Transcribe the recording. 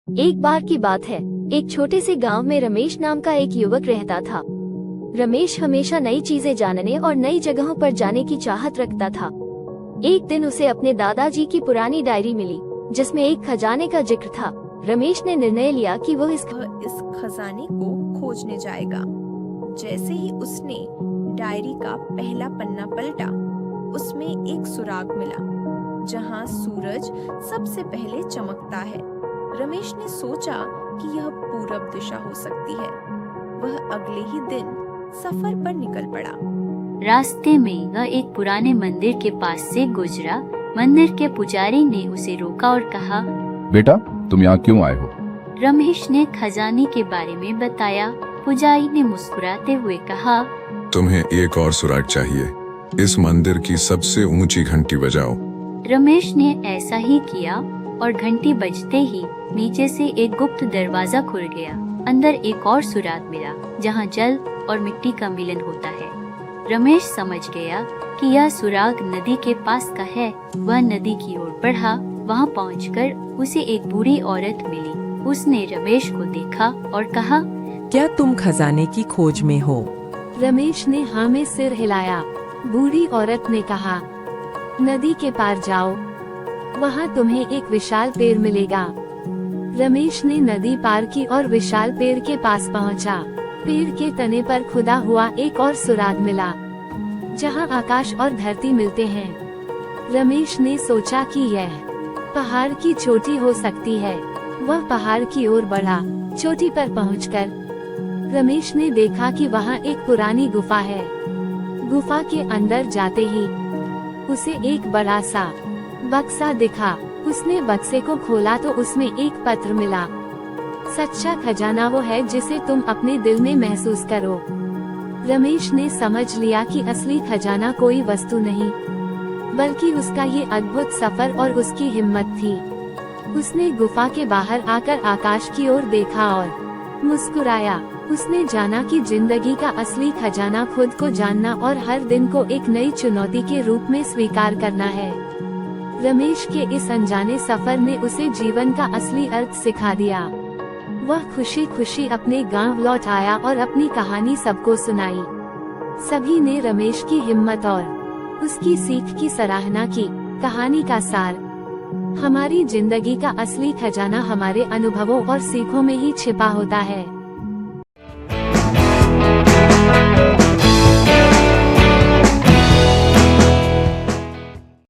एक बार की बात है, एक छोटे से गांव में रमेश नाम का एक युवक रहता था। रमेश हमेशा नई चीजें जानने और नई जगहों पर जाने की चाहत रखता था। एक दिन उसे अपने दादाजी की पुरानी डायरी मिली, जिसमें एक खजाने का जिक्र था। रमेश ने निर्णय लिया कि वो इस खजाने को खोजने जाएगा। जैसे ही उसने डायरी का पहला पन्ना पलटा, उसमें एक सुराग मिला जहां सूरज सबसे पहले चमकता है। रमेश ने सोचा कि यह पूरब दिशा हो सकती है। वह अगले ही दिन सफर पर निकल पड़ा। रास्ते में वह एक पुराने मंदिर के पास से गुजरा। मंदिर के पुजारी ने उसे रोका और कहा, बेटा, तुम यहाँ क्यों आए हो? रमेश ने खजाने के बारे में बताया। पुजारी ने मुस्कुराते हुए कहा, तुम्हें एक और सुराग चाहिए। इस मंदिर की सबसे ऊंची घंटी बजाओ। रमेश ने ऐसा ही किया और घंटी बजते ही नीचे से एक गुप्त दरवाजा खुल गया। अंदर एक और सुराग मिला जहां जल और मिट्टी का मिलन होता है। रमेश समझ गया कि यह सुराग नदी के पास का है। वह नदी की ओर बढ़ा। वहां पहुंचकर उसे एक बूढ़ी औरत मिली। उसने रमेश को देखा और कहा, क्या तुम खजाने की खोज में हो? रमेश ने हाँ में सिर हिलाया। बूढ़ी औरत ने कहा, नदी के पार जाओ, वहाँ तुम्हें एक विशाल पेड़ मिलेगा। रमेश ने नदी पार की और विशाल पेड़ के पास पहुँचा। पेड़ के तने पर खुदा हुआ एक और सुराग मिला, जहाँ आकाश और धरती मिलते हैं। रमेश ने सोचा कि यह पहाड़ की चोटी हो सकती है। वह पहाड़ की ओर बढ़ा। चोटी पर पहुंचकर रमेश ने देखा कि वहाँ एक पुरानी गुफा है। गुफा के अंदर जाते ही उसे एक बड़ा सा बक्सा दिखा। उसने बक्से को खोला तो उसमें एक पत्र मिला। सच्चा खजाना वो है जिसे तुम अपने दिल में महसूस करो। रमेश ने समझ लिया कि असली खजाना कोई वस्तु नहीं, बल्कि उसका ये अद्भुत सफर और उसकी हिम्मत थी। उसने गुफा के बाहर आकर आकाश की ओर देखा और मुस्कुराया। उसने जाना कि जिंदगी का असली खजाना खुद को जानना और हर दिन को एक नई चुनौती के रूप में स्वीकार करना है। रमेश के इस अनजाने सफर ने उसे जीवन का असली अर्थ सिखा दिया। वह खुशी खुशी अपने गांव लौट आया और अपनी कहानी सबको सुनाई। सभी ने रमेश की हिम्मत और उसकी सीख की सराहना की। कहानी का सार: हमारी जिंदगी का असली खजाना हमारे अनुभवों और सीखों में ही छिपा होता है।